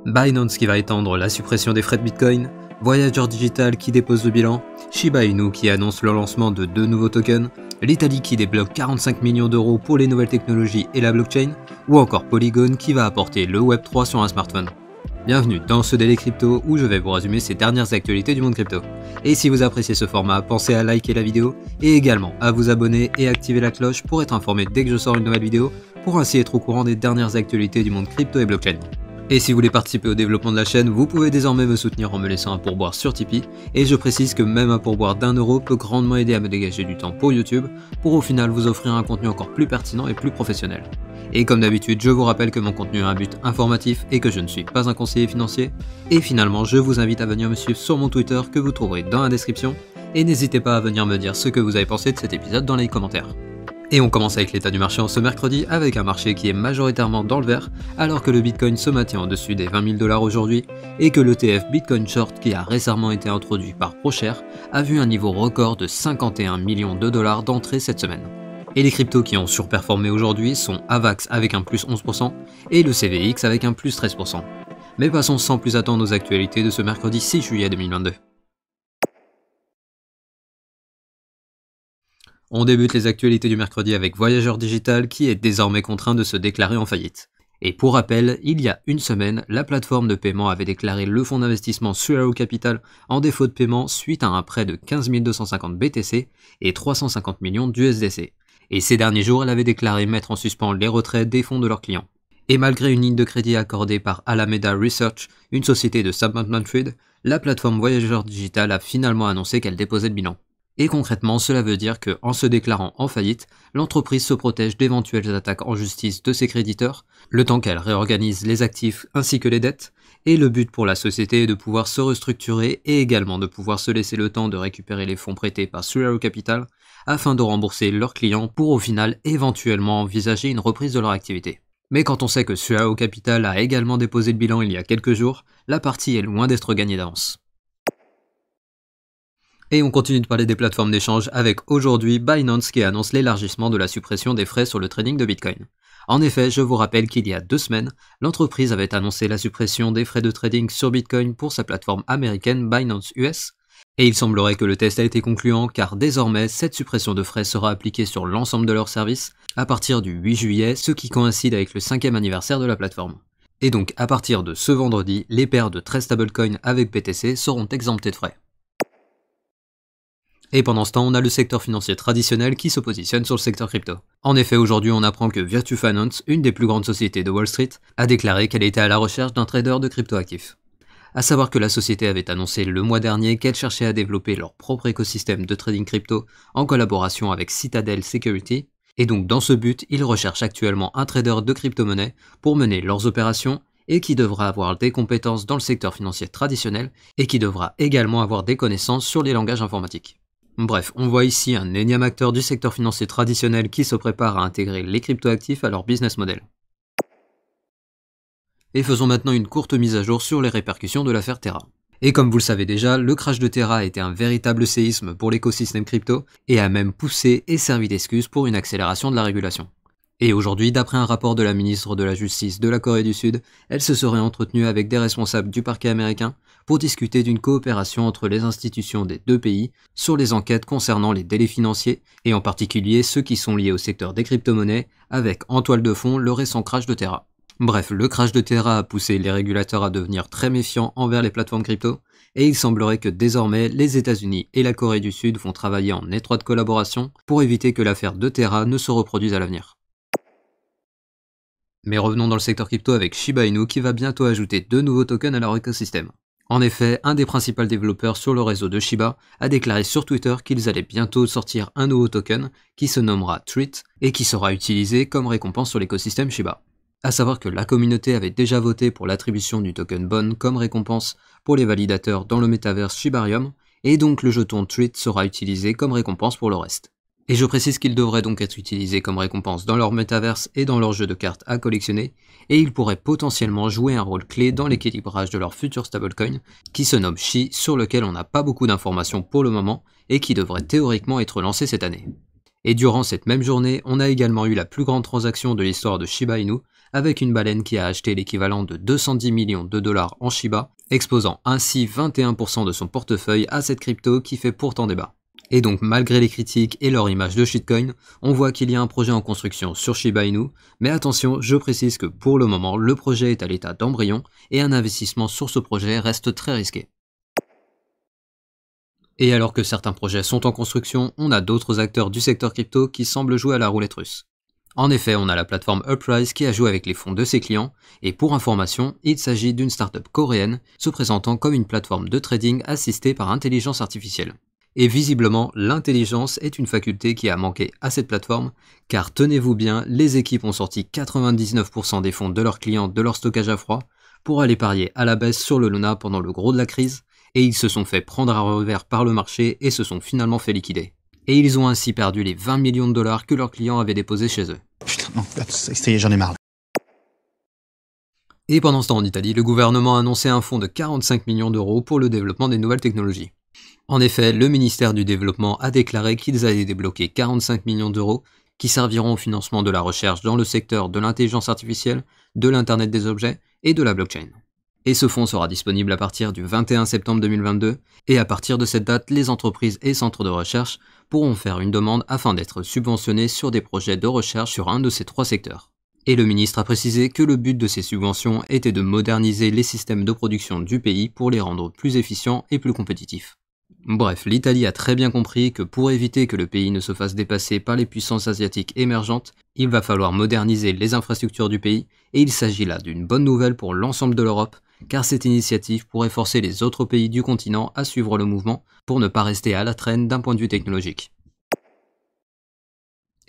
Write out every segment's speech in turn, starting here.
Binance qui va étendre la suppression des frais de Bitcoin, Voyager Digital qui dépose le bilan, Shiba Inu qui annonce le lancement de 2 nouveaux tokens, l'Italie qui débloque 45 millions d'euros pour les nouvelles technologies et la blockchain, ou encore Polygon qui va apporter le Web3 sur un smartphone. Bienvenue dans ce Daily Crypto où je vais vous résumer ces dernières actualités du monde crypto. Et si vous appréciez ce format, pensez à liker la vidéo et également à vous abonner et activer la cloche pour être informé dès que je sors une nouvelle vidéo, pour ainsi être au courant des dernières actualités du monde crypto et blockchain. Et si vous voulez participer au développement de la chaîne, vous pouvez désormais me soutenir en me laissant un pourboire sur Tipeee, et je précise que même un pourboire d'1€ peut grandement aider à me dégager du temps pour YouTube, pour au final vous offrir un contenu encore plus pertinent et plus professionnel. Et comme d'habitude, je vous rappelle que mon contenu a un but informatif et que je ne suis pas un conseiller financier, et finalement je vous invite à venir me suivre sur mon Twitter que vous trouverez dans la description, et n'hésitez pas à venir me dire ce que vous avez pensé de cet épisode dans les commentaires. Et on commence avec l'état du marché en ce mercredi, avec un marché qui est majoritairement dans le vert, alors que le Bitcoin se maintient au-dessus des 20 000 $ aujourd'hui, et que l'ETF Bitcoin Short, qui a récemment été introduit par ProShare, a vu un niveau record de 51 millions de dollars d'entrée cette semaine. Et les cryptos qui ont surperformé aujourd'hui sont AVAX avec un plus 11% et le CVX avec un plus 13%. Mais passons sans plus attendre aux actualités de ce mercredi 6 juillet 2022. On débute les actualités du mercredi avec Voyager Digital qui est désormais contraint de se déclarer en faillite. Et pour rappel, il y a une semaine, la plateforme de paiement avait déclaré le fonds d'investissement Suaro Capital en défaut de paiement suite à un prêt de 15 250 BTC et 350 millions d'USDC. Et ces derniers jours, elle avait déclaré mettre en suspens les retraits des fonds de leurs clients. Et malgré une ligne de crédit accordée par Alameda Research, une société de Sam Bankman-Fried, la plateforme Voyager Digital a finalement annoncé qu'elle déposait le bilan. Et concrètement, cela veut dire qu'en se déclarant en faillite, l'entreprise se protège d'éventuelles attaques en justice de ses créditeurs, le temps qu'elle réorganise les actifs ainsi que les dettes, et le but pour la société est de pouvoir se restructurer et également de pouvoir se laisser le temps de récupérer les fonds prêtés par Suaro Capital afin de rembourser leurs clients pour au final éventuellement envisager une reprise de leur activité. Mais quand on sait que Suaro Capital a également déposé le bilan il y a quelques jours, la partie est loin d'être gagnée d'avance. Et on continue de parler des plateformes d'échange avec aujourd'hui Binance qui annonce l'élargissement de la suppression des frais sur le trading de Bitcoin. En effet, je vous rappelle qu'il y a 2 semaines, l'entreprise avait annoncé la suppression des frais de trading sur Bitcoin pour sa plateforme américaine Binance US, et il semblerait que le test a été concluant car désormais cette suppression de frais sera appliquée sur l'ensemble de leurs services à partir du 8 juillet, ce qui coïncide avec le 5e anniversaire de la plateforme. Et donc à partir de ce vendredi, les paires de 13 stablecoins avec BTC seront exemptées de frais. Et pendant ce temps, on a le secteur financier traditionnel qui se positionne sur le secteur crypto. En effet, aujourd'hui, on apprend que Virtu Finance, une des plus grandes sociétés de Wall Street, a déclaré qu'elle était à la recherche d'un trader de cryptoactifs. À savoir que la société avait annoncé le mois dernier qu'elle cherchait à développer leur propre écosystème de trading crypto en collaboration avec Citadel Security, et donc dans ce but, ils recherchent actuellement un trader de crypto-monnaie pour mener leurs opérations et qui devra avoir des compétences dans le secteur financier traditionnel et qui devra également avoir des connaissances sur les langages informatiques. Bref, on voit ici un énième acteur du secteur financier traditionnel qui se prépare à intégrer les cryptoactifs à leur business model. Et faisons maintenant une courte mise à jour sur les répercussions de l'affaire Terra. Et comme vous le savez déjà, le crash de Terra a été un véritable séisme pour l'écosystème crypto et a même poussé et servi d'excuse pour une accélération de la régulation. Et aujourd'hui, d'après un rapport de la ministre de la Justice de la Corée du Sud, elle se serait entretenue avec des responsables du parquet américain pour discuter d'une coopération entre les institutions des 2 pays sur les enquêtes concernant les délits financiers et en particulier ceux qui sont liés au secteur des crypto-monnaies avec en toile de fond le récent crash de Terra. Bref, le crash de Terra a poussé les régulateurs à devenir très méfiants envers les plateformes crypto et il semblerait que désormais les États-Unis et la Corée du Sud vont travailler en étroite collaboration pour éviter que l'affaire de Terra ne se reproduise à l'avenir. Mais revenons dans le secteur crypto avec Shiba Inu qui va bientôt ajouter 2 nouveaux tokens à leur écosystème. En effet, un des principaux développeurs sur le réseau de Shiba a déclaré sur Twitter qu'ils allaient bientôt sortir un nouveau token qui se nommera Treat et qui sera utilisé comme récompense sur l'écosystème Shiba. A savoir que la communauté avait déjà voté pour l'attribution du token Bone comme récompense pour les validateurs dans le métaverse Shibarium et donc le jeton Treat sera utilisé comme récompense pour le reste. Et je précise qu'il devrait donc être utilisé comme récompense dans leur métaverse et dans leur jeu de cartes à collectionner, et il pourrait potentiellement jouer un rôle clé dans l'équilibrage de leur futur stablecoin, qui se nomme SHI, sur lequel on n'a pas beaucoup d'informations pour le moment, et qui devrait théoriquement être lancé cette année. Et durant cette même journée, on a également eu la plus grande transaction de l'histoire de Shiba Inu, avec une baleine qui a acheté l'équivalent de 210 millions de dollars en Shiba, exposant ainsi 21% de son portefeuille à cette crypto qui fait pourtant débat. Et donc malgré les critiques et leur image de shitcoin, on voit qu'il y a un projet en construction sur Shiba Inu, mais attention, je précise que pour le moment, le projet est à l'état d'embryon et un investissement sur ce projet reste très risqué. Et alors que certains projets sont en construction, on a d'autres acteurs du secteur crypto qui semblent jouer à la roulette russe. En effet, on a la plateforme Uprise qui a joué avec les fonds de ses clients, et pour information, il s'agit d'une startup coréenne se présentant comme une plateforme de trading assistée par intelligence artificielle. Et visiblement, l'intelligence est une faculté qui a manqué à cette plateforme, car tenez-vous bien, les équipes ont sorti 99% des fonds de leurs clients de leur stockage à froid pour aller parier à la baisse sur le Luna pendant le gros de la crise, et ils se sont fait prendre à revers par le marché et se sont finalement fait liquider. Et ils ont ainsi perdu les 20 millions de dollars que leurs clients avaient déposés chez eux. Putain, non, ça y est, j'en ai marre. Et pendant ce temps en Italie, le gouvernement a annoncé un fonds de 45 millions d'euros pour le développement des nouvelles technologies. En effet, le ministère du Développement a déclaré qu'ils allaient débloquer 45 millions d'euros qui serviront au financement de la recherche dans le secteur de l'intelligence artificielle, de l'Internet des objets et de la blockchain. Et ce fonds sera disponible à partir du 21 septembre 2022, et à partir de cette date, les entreprises et centres de recherche pourront faire une demande afin d'être subventionnés sur des projets de recherche sur un de ces trois secteurs. Et le ministre a précisé que le but de ces subventions était de moderniser les systèmes de production du pays pour les rendre plus efficients et plus compétitifs. Bref, l'Italie a très bien compris que pour éviter que le pays ne se fasse dépasser par les puissances asiatiques émergentes, il va falloir moderniser les infrastructures du pays, et il s'agit là d'une bonne nouvelle pour l'ensemble de l'Europe, car cette initiative pourrait forcer les autres pays du continent à suivre le mouvement pour ne pas rester à la traîne d'un point de vue technologique.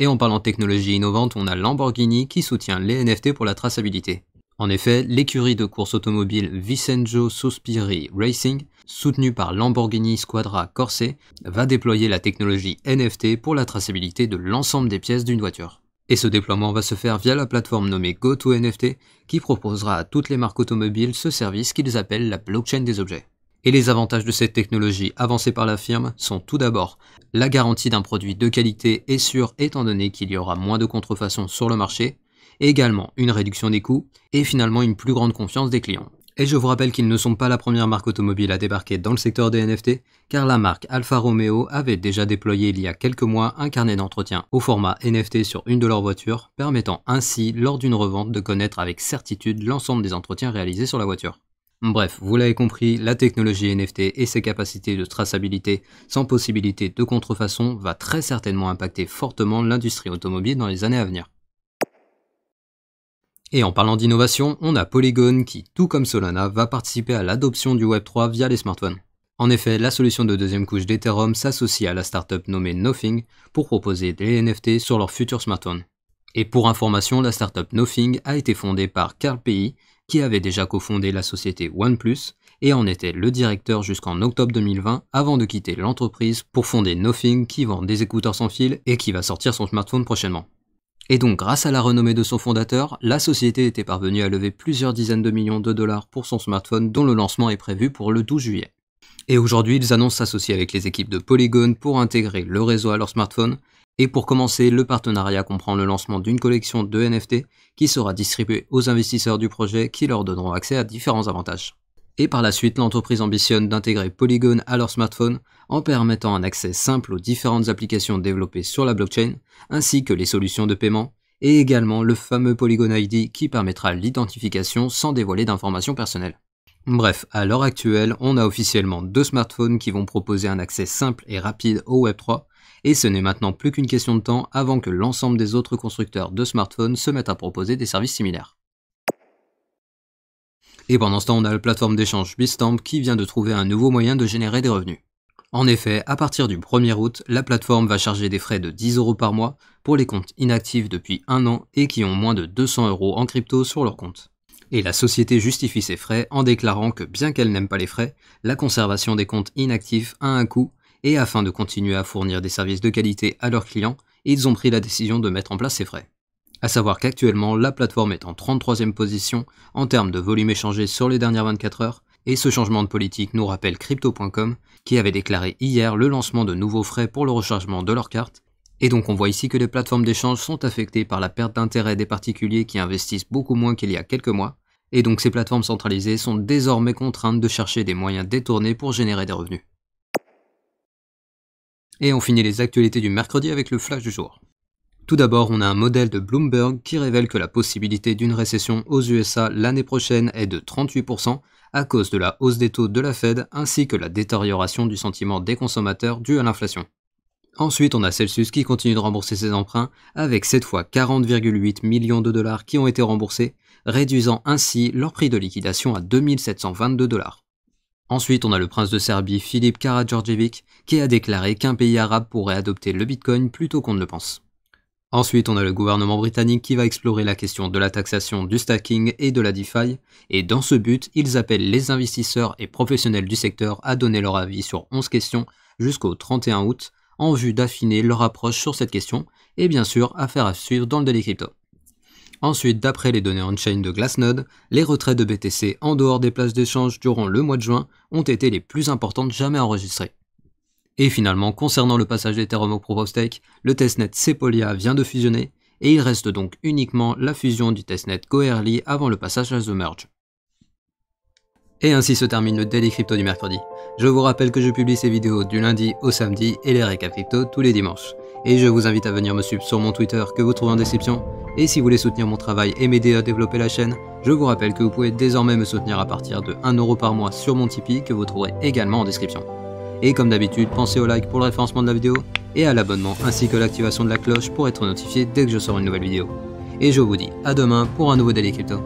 Et en parlant de technologie innovante, on a Lamborghini qui soutient les NFT pour la traçabilité. En effet, l'écurie de course automobile Vincenzo Sospiri Racing, soutenue par Lamborghini Squadra Corse, va déployer la technologie NFT pour la traçabilité de l'ensemble des pièces d'une voiture. Et ce déploiement va se faire via la plateforme nommée GoToNFT, qui proposera à toutes les marques automobiles ce service qu'ils appellent la blockchain des objets. Et les avantages de cette technologie avancée par la firme sont tout d'abord la garantie d'un produit de qualité et sûr étant donné qu'il y aura moins de contrefaçons sur le marché, également une réduction des coûts et finalement une plus grande confiance des clients. Et je vous rappelle qu'ils ne sont pas la première marque automobile à débarquer dans le secteur des NFT, car la marque Alfa Romeo avait déjà déployé il y a quelques mois un carnet d'entretien au format NFT sur une de leurs voitures, permettant ainsi lors d'une revente de connaître avec certitude l'ensemble des entretiens réalisés sur la voiture. Bref, vous l'avez compris, la technologie NFT et ses capacités de traçabilité sans possibilité de contrefaçon va très certainement impacter fortement l'industrie automobile dans les années à venir. Et en parlant d'innovation, on a Polygon qui, tout comme Solana, va participer à l'adoption du Web3 via les smartphones. En effet, la solution de deuxième couche d'Ethereum s'associe à la startup nommée Nothing pour proposer des NFT sur leur futur smartphone. Et pour information, la startup Nothing a été fondée par Carl Pei, qui avait déjà cofondé la société OnePlus et en était le directeur jusqu'en octobre 2020 avant de quitter l'entreprise pour fonder Nothing qui vend des écouteurs sans fil et qui va sortir son smartphone prochainement. Et donc grâce à la renommée de son fondateur, la société était parvenue à lever plusieurs dizaines de millions de dollars pour son smartphone dont le lancement est prévu pour le 12 juillet. Et aujourd'hui, ils annoncent s'associer avec les équipes de Polygon pour intégrer le réseau à leur smartphone. Et pour commencer, le partenariat comprend le lancement d'une collection de NFT qui sera distribuée aux investisseurs du projet qui leur donneront accès à différents avantages. Et par la suite, l'entreprise ambitionne d'intégrer Polygon à leur smartphone en permettant un accès simple aux différentes applications développées sur la blockchain, ainsi que les solutions de paiement, et également le fameux Polygon ID qui permettra l'identification sans dévoiler d'informations personnelles. Bref, à l'heure actuelle, on a officiellement 2 smartphones qui vont proposer un accès simple et rapide au Web3, et ce n'est maintenant plus qu'une question de temps avant que l'ensemble des autres constructeurs de smartphones se mettent à proposer des services similaires. Et pendant ce temps, on a la plateforme d'échange Bitstamp qui vient de trouver un nouveau moyen de générer des revenus. En effet, à partir du 1er août, la plateforme va charger des frais de 10 € par mois pour les comptes inactifs depuis 1 an et qui ont moins de 200 € en crypto sur leur compte. Et la société justifie ses frais en déclarant que bien qu'elle n'aime pas les frais, la conservation des comptes inactifs a un coût et afin de continuer à fournir des services de qualité à leurs clients, ils ont pris la décision de mettre en place ces frais. À savoir qu'actuellement, la plateforme est en 33e position en termes de volume échangé sur les dernières 24 heures, et ce changement de politique nous rappelle Crypto.com qui avait déclaré hier le lancement de nouveaux frais pour le rechargement de leurs cartes, Et donc on voit ici que les plateformes d'échange sont affectées par la perte d'intérêt des particuliers qui investissent beaucoup moins qu'il y a quelques mois, et donc ces plateformes centralisées sont désormais contraintes de chercher des moyens détournés pour générer des revenus. Et on finit les actualités du mercredi avec le flash du jour. Tout d'abord, on a un modèle de Bloomberg qui révèle que la possibilité d'une récession aux USA l'année prochaine est de 38% à cause de la hausse des taux de la Fed ainsi que la détérioration du sentiment des consommateurs due à l'inflation. Ensuite, on a Celsius qui continue de rembourser ses emprunts avec cette fois 40,8 millions de dollars qui ont été remboursés, réduisant ainsi leur prix de liquidation à 2722 dollars. Ensuite, on a le prince de Serbie Filip Karađorđević qui a déclaré qu'un pays arabe pourrait adopter le Bitcoin plutôt qu'on ne le pense. Ensuite, on a le gouvernement britannique qui va explorer la question de la taxation du stacking et de la DeFi, et dans ce but, ils appellent les investisseurs et professionnels du secteur à donner leur avis sur 11 questions jusqu'au 31 août, en vue d'affiner leur approche sur cette question, et bien sûr, affaire à suivre dans le Daily Crypto. Ensuite, d'après les données on-chain de Glassnode, les retraits de BTC en dehors des places d'échange durant le mois de juin ont été les plus importantes jamais enregistrées. Et finalement, concernant le passage d'Ethereum au Proof of Stake, le testnet Sepolia vient de fusionner, et il reste donc uniquement la fusion du testnet Goerli avant le passage à The Merge. Et ainsi se termine le Daily Crypto du mercredi. Je vous rappelle que je publie ces vidéos du lundi au samedi et les récaps crypto tous les dimanches. Et je vous invite à venir me suivre sur mon Twitter que vous trouvez en description. Et si vous voulez soutenir mon travail et m'aider à développer la chaîne, je vous rappelle que vous pouvez désormais me soutenir à partir de 1€ par mois sur mon Tipeee que vous trouverez également en description. Et comme d'habitude, pensez au like pour le référencement de la vidéo et à l'abonnement ainsi que l'activation de la cloche pour être notifié dès que je sors une nouvelle vidéo. Et je vous dis à demain pour un nouveau Daily Crypto.